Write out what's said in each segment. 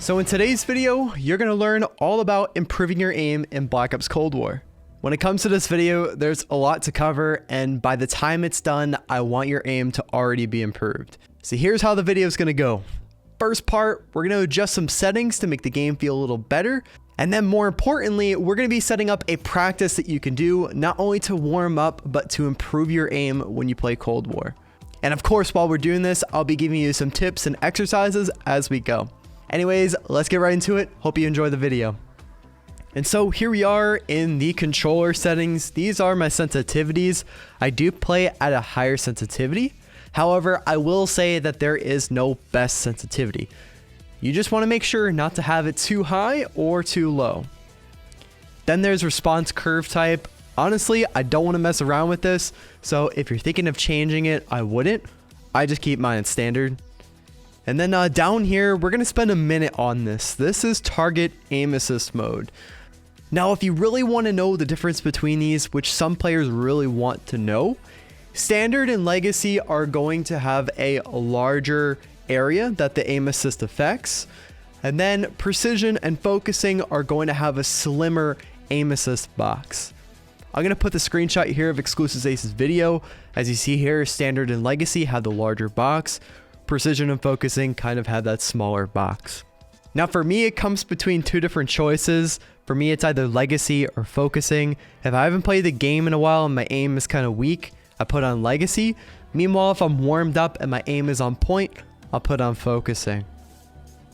So in today's video, you're going to learn all about improving your aim in Black Ops Cold War. When it comes to this video, there's a lot to cover, and by the time it's done, I want your aim to already be improved. So here's how the video is going to go. First part, we're going to adjust some settings to make the game feel a little better. And then more importantly, we're going to be setting up a practice that you can do not only to warm up, but to improve your aim when you play Cold War. And of course, while we're doing this, I'll be giving you some tips and exercises as we go. Anyways, let's get right into it. Hope you enjoy the video. And so here we are in the controller settings. These are my sensitivities. I do play at a higher sensitivity. However, I will say that there is no best sensitivity. You just want to make sure not to have it too high or too low. Then there's response curve type. Honestly, I don't want to mess around with this. So if you're thinking of changing it, I wouldn't. I just keep mine standard. And then down here, we're going to spend a minute on this. This is target aim assist mode. Now, if you really want to know the difference between these, which some players really want to know, standard and legacy are going to have a larger area that the aim assist affects. And then precision and focusing are going to have a slimmer aim assist box. I'm going to put the screenshot here of Exclusive Ace's video. As you see here, standard and legacy have the larger box. Precision and focusing kind of have that smaller box. Now for me, it comes between two different choices. For me, it's either legacy or focusing. If I haven't played the game in a while and my aim is kind of weak, I put on legacy. Meanwhile, if I'm warmed up and my aim is on point, I'll put on focusing.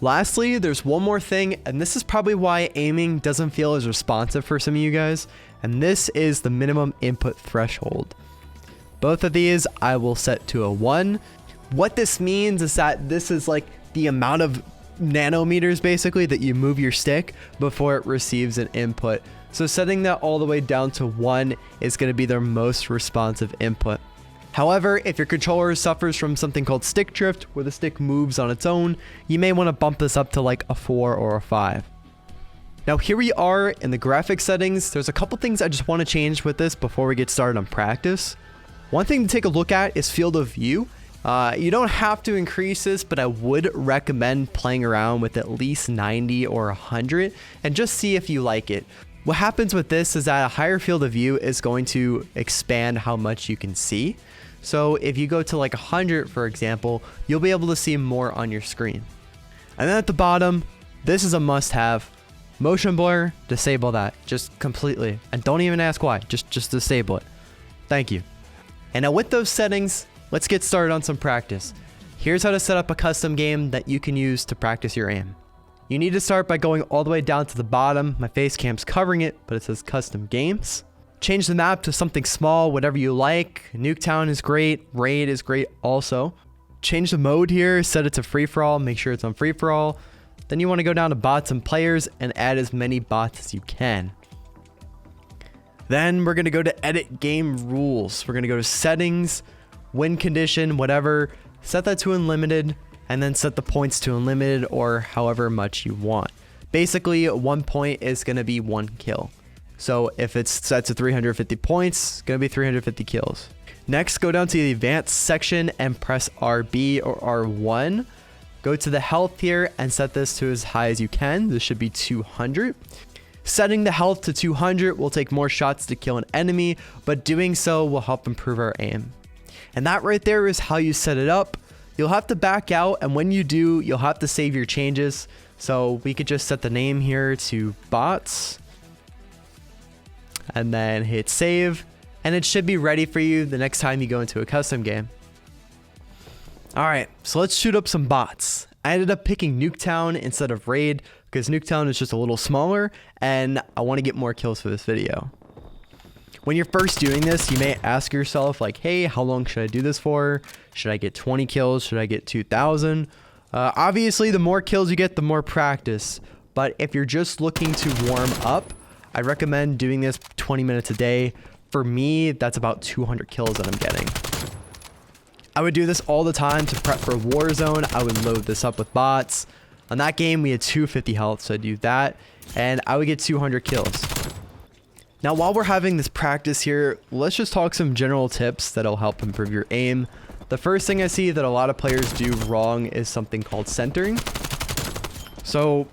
Lastly, there's one more thing, and this is probably why aiming doesn't feel as responsive for some of you guys, and this is the minimum input threshold. Both of these I will set to a 1. What this means is that this is like the amount of nanometers basically that you move your stick before it receives an input. So setting that all the way down to 1 is going to be their most responsive input. However, if your controller suffers from something called stick drift, where the stick moves on its own, you may want to bump this up to like a 4 or a 5. Now here we are in the graphics settings. There's a couple things I just want to change with this before we get started on practice. One thing to take a look at is field of view. You don't have to increase this, but I would recommend playing around with at least 90 or 100 and just see if you like it. What happens with this is that a higher field of view is going to expand how much you can see. So if you go to like 100, for example, you'll be able to see more on your screen. And then at the bottom, this is a must-have. Motion blur, disable that just completely. And don't even ask why, just disable it. Thank you. And now with those settings, let's get started on some practice. Here's how to set up a custom game that you can use to practice your aim. You need to start by going all the way down to the bottom. My face cam's covering it, but it says custom games. Change the map to something small, whatever you like. Nuketown is great. Raid is great also. Change the mode here, set it to free-for-all, make sure it's on free-for-all. Then you want to go down to bots and players and add as many bots as you can. Then we're going to go to edit game rules. We're going to go to settings, win condition, whatever, set that to unlimited, and then set the points to unlimited or however much you want. Basically, 1 point is going to be 1 kill. So if it's set to 350 points, it's going to be 350 kills. Next, go down to the advanced section and press RB or R1. Go to the health here and set this to as high as you can. This should be 200. Setting the health to 200 will take more shots to kill an enemy, but doing so will help improve our aim. And that right there is how you set it up. You'll have to back out, and when you do, you'll have to save your changes. So we could just set the name here to bots and then hit save, and it should be ready for you the next time you go into a custom game. All right, so let's shoot up some bots. I ended up picking Nuketown instead of Raid because Nuketown is just a little smaller and I want to get more kills for this video. When you're first doing this, you may ask yourself like, hey, how long should I do this for? Should I get 20 kills? Should I get 2,000? Obviously, the more kills you get, the more practice. But if you're just looking to warm up, I recommend doing this 20 minutes a day. For me, that's about 200 kills that I'm getting. I would do this all the time to prep for Warzone. I would load this up with bots. On that game, we had 250 health, so I'd do that. And I would get 200 kills. Now, while we're having this practice here, let's just talk some general tips that'll help improve your aim. The first thing I see that a lot of players do wrong is something called centering. So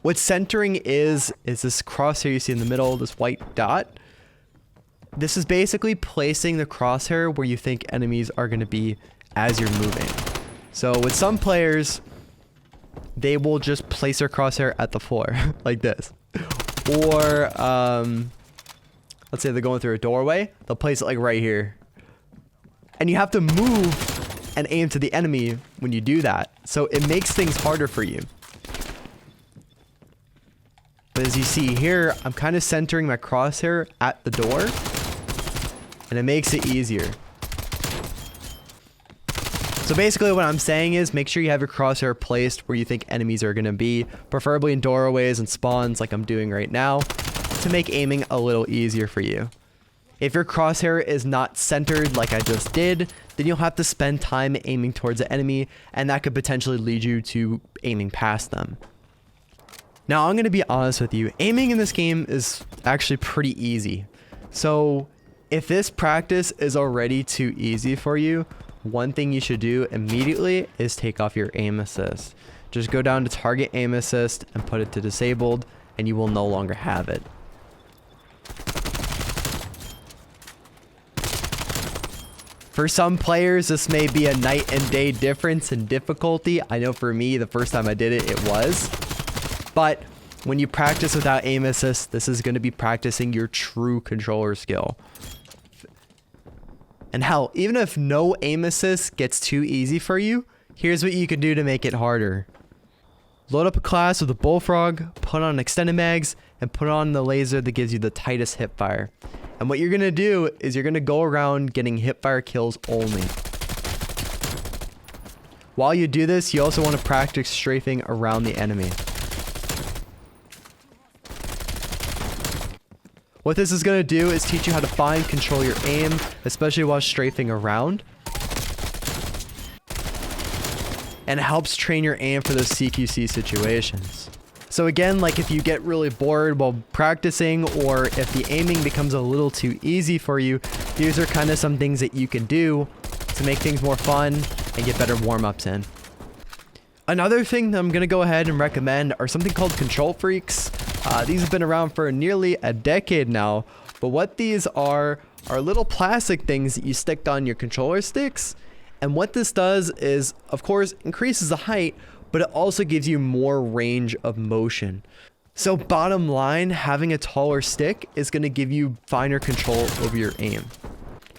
what centering is this crosshair you see in the middle, this white dot. This is basically placing the crosshair where you think enemies are going to be as you're moving. So with some players, they will just place their crosshair at the floor like this. Or let's say they're going through a doorway, they'll place it like right here. And you have to move and aim to the enemy when you do that. So it makes things harder for you. But as you see here, I'm kind of centering my crosshair at the door, and it makes it easier. So basically what I'm saying is make sure you have your crosshair placed where you think enemies are going to be, preferably in doorways and spawns like I'm doing right now, to make aiming a little easier for you. If your crosshair is not centered like I just did, then you'll have to spend time aiming towards the enemy, and that could potentially lead you to aiming past them. Now, I'm going to be honest with you, aiming in this game is actually pretty easy. So if this practice is already too easy for you, one thing you should do immediately is take off your aim assist. Just go down to target aim assist and put it to disabled, and you will no longer have it. For some players, this may be a night and day difference in difficulty. I know for me, the first time I did it, it was. But when you practice without aim assist, this is going to be practicing your true controller skill. And hell, even if no aim assist gets too easy for you, here's what you can do to make it harder. Load up a class with a bullfrog, put on extended mags, and put on the laser that gives you the tightest hipfire. And what you're going to do is you're going to go around getting hipfire kills only. While you do this, you also want to practice strafing around the enemy. What this is going to do is teach you how to find, control your aim, especially while strafing around. And it helps train your aim for those CQC situations. So again, like if you get really bored while practicing, or if the aiming becomes a little too easy for you, these are kind of some things that you can do to make things more fun and get better warm-ups in. Another thing that I'm going to go ahead and recommend are something called Kontrolfreeks. These have been around for nearly a decade now, but what these are little plastic things that you stick on your controller sticks. And what this does is, of course, increases the height, but it also gives you more range of motion. So bottom line, having a taller stick is going to give you finer control over your aim.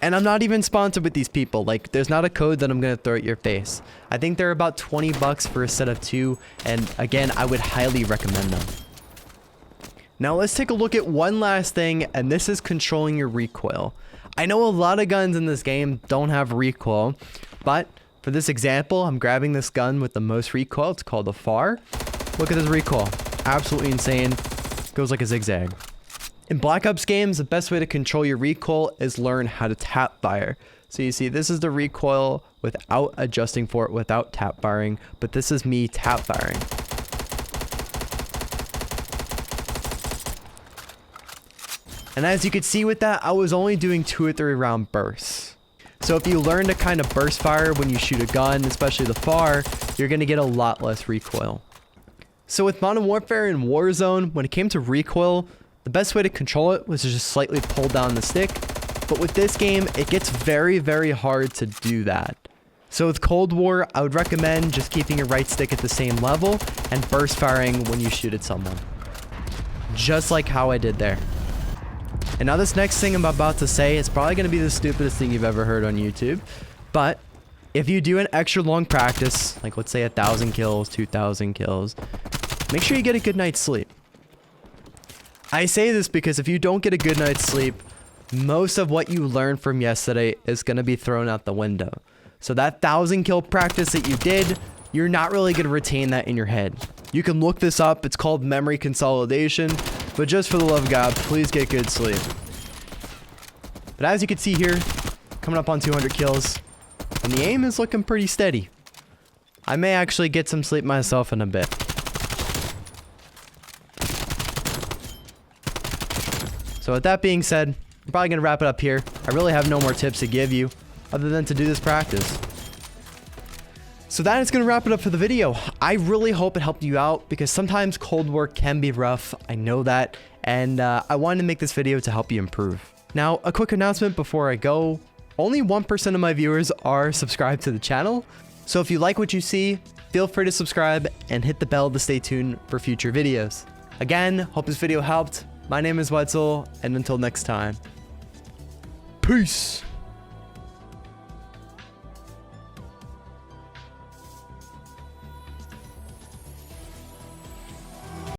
And I'm not even sponsored with these people. Like, there's not a code that I'm going to throw at your face. I think they're about 20 bucks for a set of 2. And again, I would highly recommend them. Now let's take a look at one last thing, and this is controlling your recoil. I know a lot of guns in this game don't have recoil, but for this example, I'm grabbing this gun with the most recoil. It's called the FAR. Look at this recoil. Absolutely insane. Goes like a zigzag. In Black Ops games, the best way to control your recoil is learn how to tap fire. So you see, this is the recoil without adjusting for it, without tap firing, but this is me tap firing. And as you can see with that, I was only doing 2 or 3 round bursts. So if you learn to kind of burst fire when you shoot a gun, especially the FAR, you're going to get a lot less recoil. So with Modern Warfare and Warzone, when it came to recoil, the best way to control it was to just slightly pull down the stick. But with this game, it gets very, very hard to do that. So with Cold War, I would recommend just keeping your right stick at the same level and burst firing when you shoot at someone. Just like how I did there. And now this next thing I'm about to say is probably going to be the stupidest thing you've ever heard on YouTube. But if you do an extra long practice, like let's say 1,000 kills, 2,000 kills, make sure you get a good night's sleep. I say this because if you don't get a good night's sleep, most of what you learned from yesterday is going to be thrown out the window. So that 1,000 kill practice that you did, you're not really going to retain that in your head. You can look this up. It's called memory consolidation. But just for the love of God, please get good sleep. But as you can see here, coming up on 200 kills, and the aim is looking pretty steady. I may actually get some sleep myself in a bit. So with that being said, I'm probably going to wrap it up here. I really have no more tips to give you other than to do this practice. So that is going to wrap it up for the video. I really hope it helped you out because sometimes Cold War can be rough. I know that. And I wanted to make this video to help you improve. Now, a quick announcement before I go. Only 1% of my viewers are subscribed to the channel. So if you like what you see, feel free to subscribe and hit the bell to stay tuned for future videos. Again, hope this video helped. My name is Wetzel, and until next time, peace.